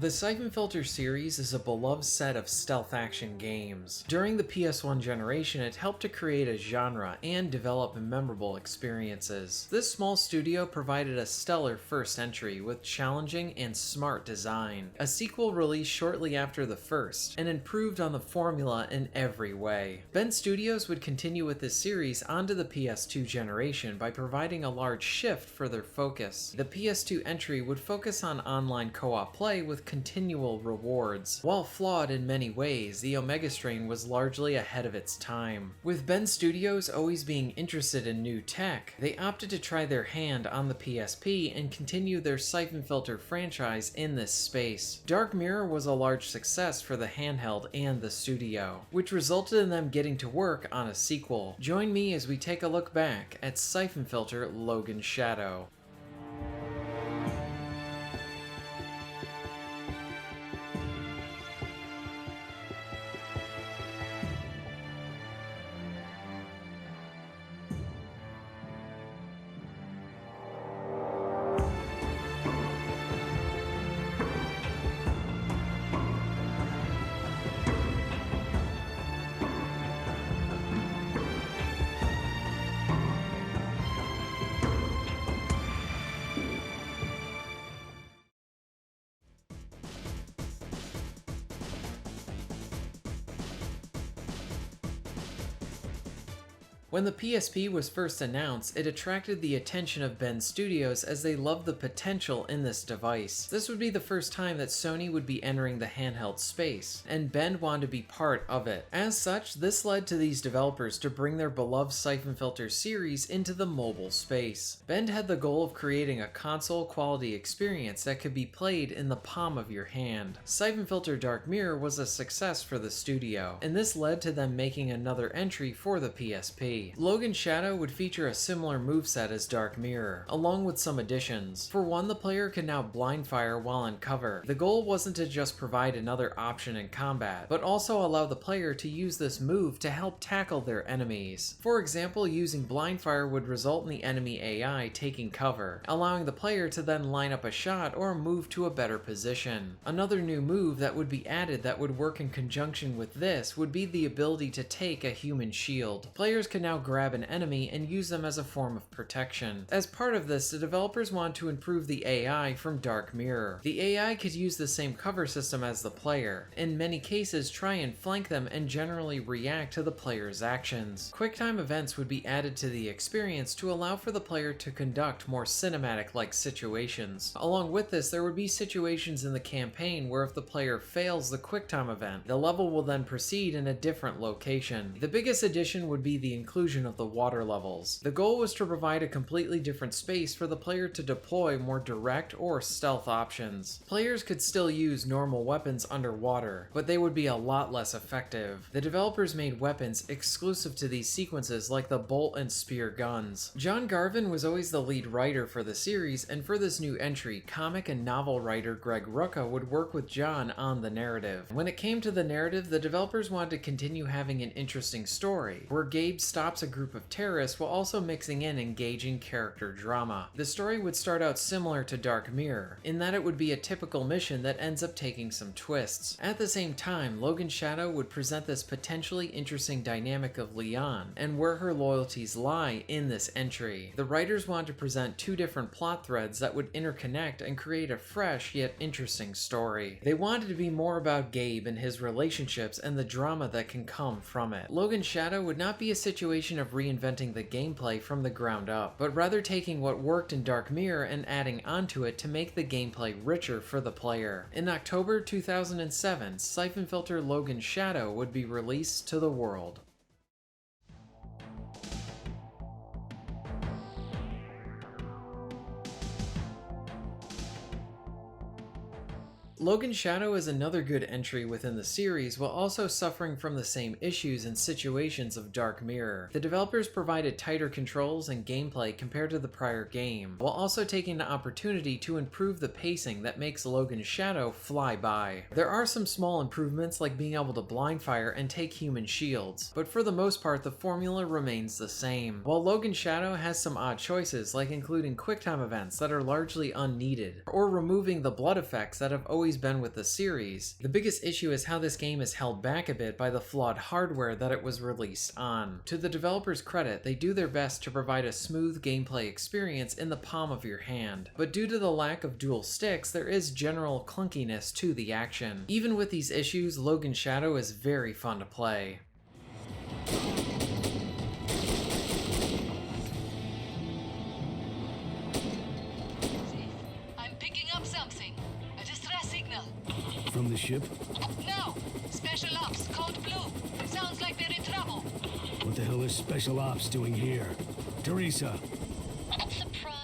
The Syphon Filter series is a beloved set of stealth action games. During the PS1 generation, it helped to create a genre and develop memorable experiences. This small studio provided a stellar first entry with challenging and smart design. A sequel released shortly after the first, and improved on the formula in every way. Bend Studios would continue with this series onto the PS2 generation by providing a large shift for their focus. The PS2 entry would focus on online co-op play with continual rewards. While flawed in many ways, the Omega Strain was largely ahead of its time. With Bend Studios always being interested in new tech, they opted to try their hand on the PSP and continue their Syphon Filter franchise in this space. Dark Mirror was a large success for the handheld and the studio, which resulted in them getting to work on a sequel. Join me as we take a look back at Syphon Filter Logan Shadow. When the PSP was first announced, it attracted the attention of Bend Studios as they loved the potential in this device. This would be the first time that Sony would be entering the handheld space, and Bend wanted to be part of it. As such, this led to these developers to bring their beloved Syphon Filter series into the mobile space. Bend had the goal of creating a console-quality experience that could be played in the palm of your hand. Syphon Filter Dark Mirror was a success for the studio, and this led to them making another entry for the PSP. Logan Shadow would feature a similar moveset as Dark Mirror, along with some additions. For one, the player could now blind fire while in cover. The goal wasn't to just provide another option in combat, but also allow the player to use this move to help tackle their enemies. For example, using blind fire would result in the enemy AI taking cover, allowing the player to then line up a shot or move to a better position. Another new move that would be added that would work in conjunction with this would be the ability to take a human shield. Players can now grab an enemy and use them as a form of protection. As part of this, the developers want to improve the AI from Dark Mirror. The AI could use the same cover system as the player, in many cases try and flank them and generally react to the player's actions. QuickTime events would be added to the experience to allow for the player to conduct more cinematic-like situations. Along with this, there would be situations in the campaign where if the player fails the QuickTime event, the level will then proceed in a different location. The biggest addition would be the inclusion of the water levels. The goal was to provide a completely different space for the player to deploy more direct or stealth options. Players could still use normal weapons underwater, but they would be a lot less effective. The developers made weapons exclusive to these sequences like the bolt and spear guns. John Garvin was always the lead writer for the series, and for this new entry, comic and novel writer Greg Rucka would work with John on the narrative. When it came to the narrative, the developers wanted to continue having an interesting story, where Gabe stops a group of terrorists while also mixing in engaging character drama. The story would start out similar to Dark Mirror, in that it would be a typical mission that ends up taking some twists. At the same time, Logan Shadow would present this potentially interesting dynamic of Leon, and where her loyalties lie in this entry. The writers wanted to present two different plot threads that would interconnect and create a fresh yet interesting story. They wanted to be more about Gabe and his relationships and the drama that can come from it. Logan Shadow would not be a situation of reinventing the gameplay from the ground up, but rather taking what worked in Dark Mirror and adding onto it to make the gameplay richer for the player. In October 2007, Syphon Filter Logan Shadow would be released to the world. Logan Shadow is another good entry within the series while also suffering from the same issues and situations of Dark Mirror. The developers provided tighter controls and gameplay compared to the prior game, while also taking the opportunity to improve the pacing that makes Logan Shadow fly by. There are some small improvements like being able to blind fire and take human shields, but for the most part the formula remains the same. While Logan Shadow has some odd choices like including QuickTime events that are largely unneeded, or removing the blood effects that have always always been with the series. The biggest issue is how this game is held back a bit by the flawed hardware that it was released on. To the developers' credit, they do their best to provide a smooth gameplay experience in the palm of your hand, but due to the lack of dual sticks, there is general clunkiness to the action. Even with these issues, Logan Shadow is very fun to play. I'm picking up something. A distress signal. From the ship? No! Special Ops, Code Blue. Sounds like they're in trouble. What the hell is Special Ops doing here? Teresa! Surprise.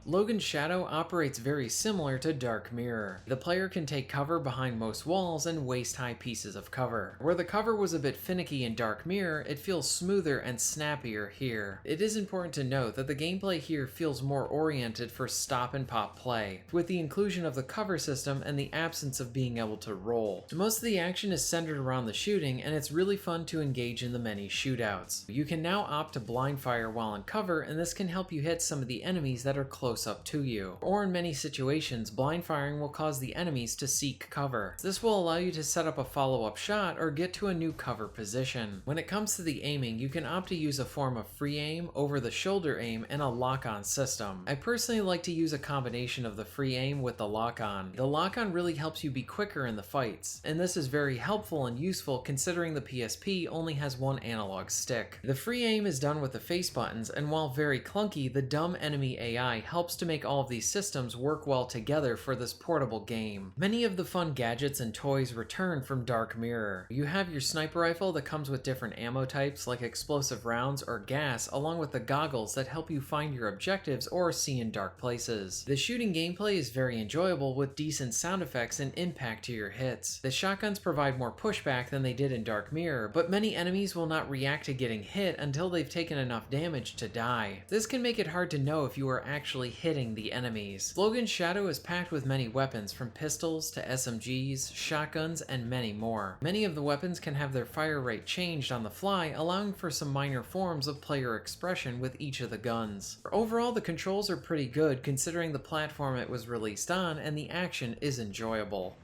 Logan Shadow operates very similar to Dark Mirror. The player can take cover behind most walls and waist-high pieces of cover. Where the cover was a bit finicky in Dark Mirror, it feels smoother and snappier here. It is important to note that the gameplay here feels more oriented for stop-and-pop play, with the inclusion of the cover system and the absence of being able to roll. Most of the action is centered around the shooting, and it's really fun to engage in the many shootouts. You can now opt to blind fire while in cover, and this can help you hit some of the enemies that are close up to you. Or in many situations, blind firing will cause the enemies to seek cover. This will allow you to set up a follow-up shot or get to a new cover position. When it comes to the aiming, you can opt to use a form of free aim, over-the-shoulder aim, and a lock-on system. I personally like to use a combination of the free aim with the lock-on. The lock-on really helps you be quicker in the fights, and this is very helpful and useful considering the PSP only has one analog stick. The free aim is done with the face buttons, and while very clunky, the dumb enemy AI helps to make all of these systems work well together for this portable game. Many of the fun gadgets and toys return from Dark Mirror. You have your sniper rifle that comes with different ammo types like explosive rounds or gas, along with the goggles that help you find your objectives or see in dark places. The shooting gameplay is very enjoyable with decent sound effects and impact to your hits. The shotguns provide more pushback than they did in Dark Mirror, but many enemies will not react to getting hit until they've taken enough damage to die. This can make it hard to know if you are actually hitting the enemies. Logan Shadow is packed with many weapons, from pistols to SMGs, shotguns, and many more. Many of the weapons can have their fire rate changed on the fly, allowing for some minor forms of player expression with each of the guns. Overall, the controls are pretty good considering the platform it was released on, and the action is enjoyable.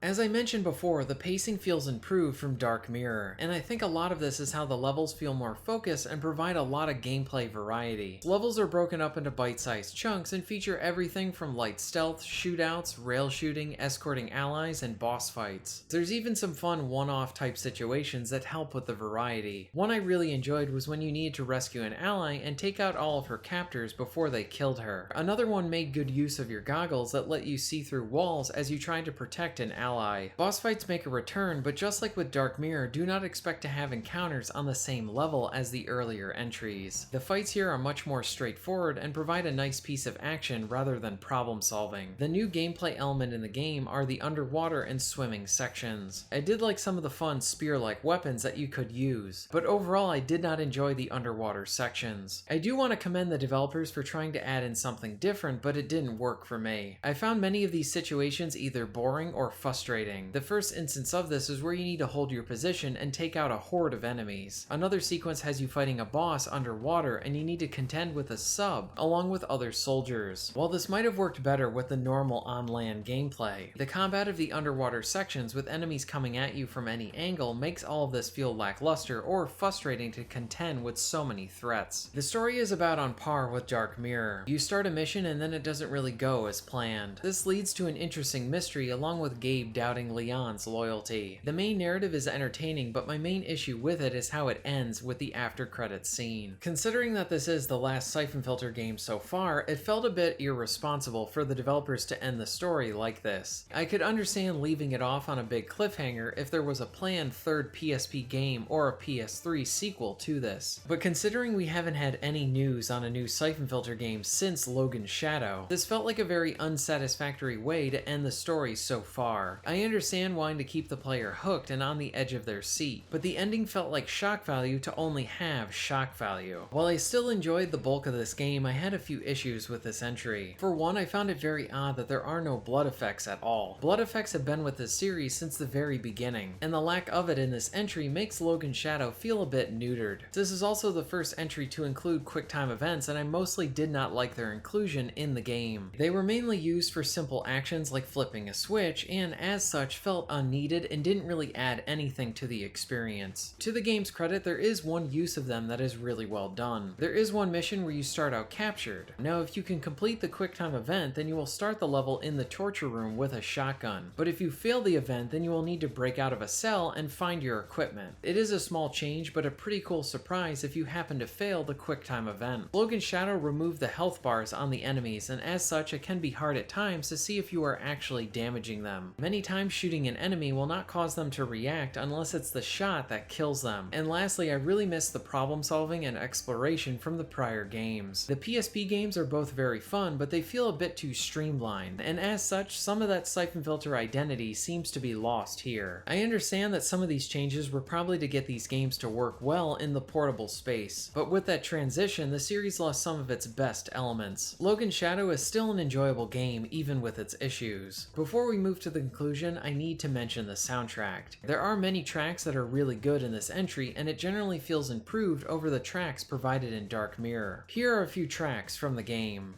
As I mentioned before, the pacing feels improved from Dark Mirror, and I think a lot of this is how the levels feel more focused and provide a lot of gameplay variety. Levels are broken up into bite-sized chunks and feature everything from light stealth, shootouts, rail shooting, escorting allies, and boss fights. There's even some fun one-off type situations that help with the variety. One I really enjoyed was when you needed to rescue an ally and take out all of her captors before they killed her. Another one made good use of your goggles that let you see through walls as you tried to protect an ally. Boss fights make a return, but just like with Dark Mirror, do not expect to have encounters on the same level as the earlier entries. The fights here are much more straightforward and provide a nice piece of action rather than problem solving. The new gameplay element in the game are the underwater and swimming sections. I did like some of the fun spear-like weapons that you could use, but overall I did not enjoy the underwater sections. I do want to commend the developers for trying to add in something different, but it didn't work for me. I found many of these situations either boring or frustrating. The first instance of this is where you need to hold your position and take out a horde of enemies. Another sequence has you fighting a boss underwater and you need to contend with a sub, along with other soldiers. While this might have worked better with the normal on-land gameplay, the combat of the underwater sections with enemies coming at you from any angle makes all of this feel lackluster or frustrating to contend with so many threats. The story is about on par with Dark Mirror. You start a mission and then it doesn't really go as planned. This leads to an interesting mystery along with Gabe doubting Leon's loyalty. The main narrative is entertaining, but my main issue with it is how it ends with the after credits scene. Considering that this is the last Syphon Filter game so far, it felt a bit irresponsible for the developers to end the story like this. I could understand leaving it off on a big cliffhanger if there was a planned third PSP game or a PS3 sequel to this. But considering we haven't had any news on a new Syphon Filter game since Logan Shadow, this felt like a very unsatisfactory way to end the story so far. I understand wanting to keep the player hooked and on the edge of their seat, but the ending felt like shock value to only have shock value. While I still enjoyed the bulk of this game, I had a few issues with this entry. For one, I found it very odd that there are no blood effects at all. Blood effects have been with this series since the very beginning, and the lack of it in this entry makes Logan's Shadow feel a bit neutered. This is also the first entry to include QuickTime events, and I mostly did not like their inclusion in the game. They were mainly used for simple actions like flipping a switch, and as such felt unneeded and didn't really add anything to the experience. To the game's credit, there is one use of them that is really well done. There is one mission where you start out captured. Now, if you can complete the QuickTime event, then you will start the level in the torture room with a shotgun. But if you fail the event, then you will need to break out of a cell and find your equipment. It is a small change, but a pretty cool surprise if you happen to fail the QuickTime event. Logan's Shadow removed the health bars on the enemies, and as such, it can be hard at times to see if you are actually damaging them. Many times shooting an enemy will not cause them to react unless it's the shot that kills them. And lastly, I really miss the problem solving and exploration from the prior games. The PSP games are both very fun, but they feel a bit too streamlined, and as such, some of that Syphon Filter identity seems to be lost here. I understand that some of these changes were probably to get these games to work well in the portable space, but with that transition, the series lost some of its best elements. Logan's Shadow is still an enjoyable game, even with its issues. Before we move to the conclusion, I need to mention the soundtrack. There are many tracks that are really good in this entry, and it generally feels improved over the tracks provided in Dark Mirror. Here are a few tracks from the game.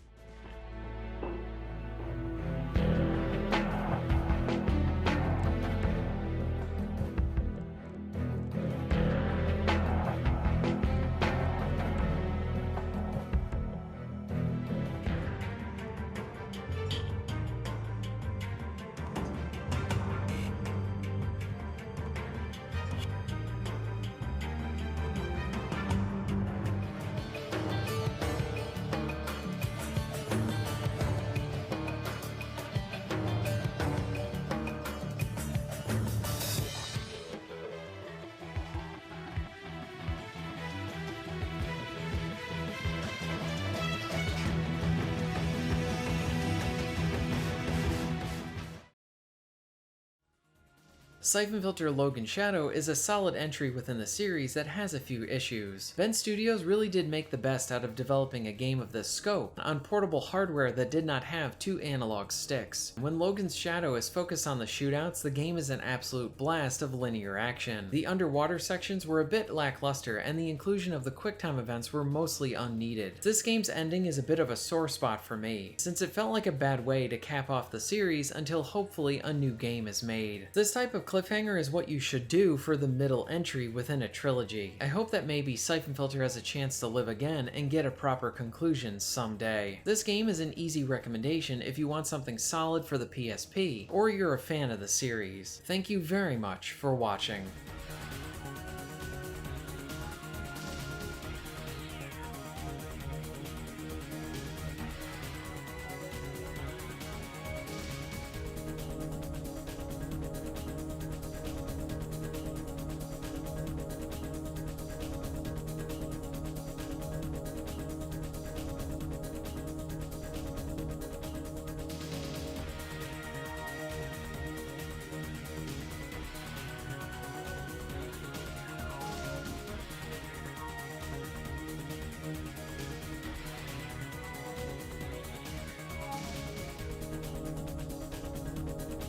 Syphon Filter Logan's Shadow is a solid entry within the series that has a few issues. Bend Studios really did make the best out of developing a game of this scope on portable hardware that did not have two analog sticks. When Logan's Shadow is focused on the shootouts, the game is an absolute blast of linear action. The underwater sections were a bit lackluster, and the inclusion of the QuickTime events were mostly unneeded. This game's ending is a bit of a sore spot for me, since it felt like a bad way to cap off the series until hopefully a new game is made. This type of cliffhanger is what you should do for the middle entry within a trilogy. I hope that maybe Syphon Filter has a chance to live again and get a proper conclusion someday. This game is an easy recommendation if you want something solid for the PSP, or you're a fan of the series. Thank you very much for watching.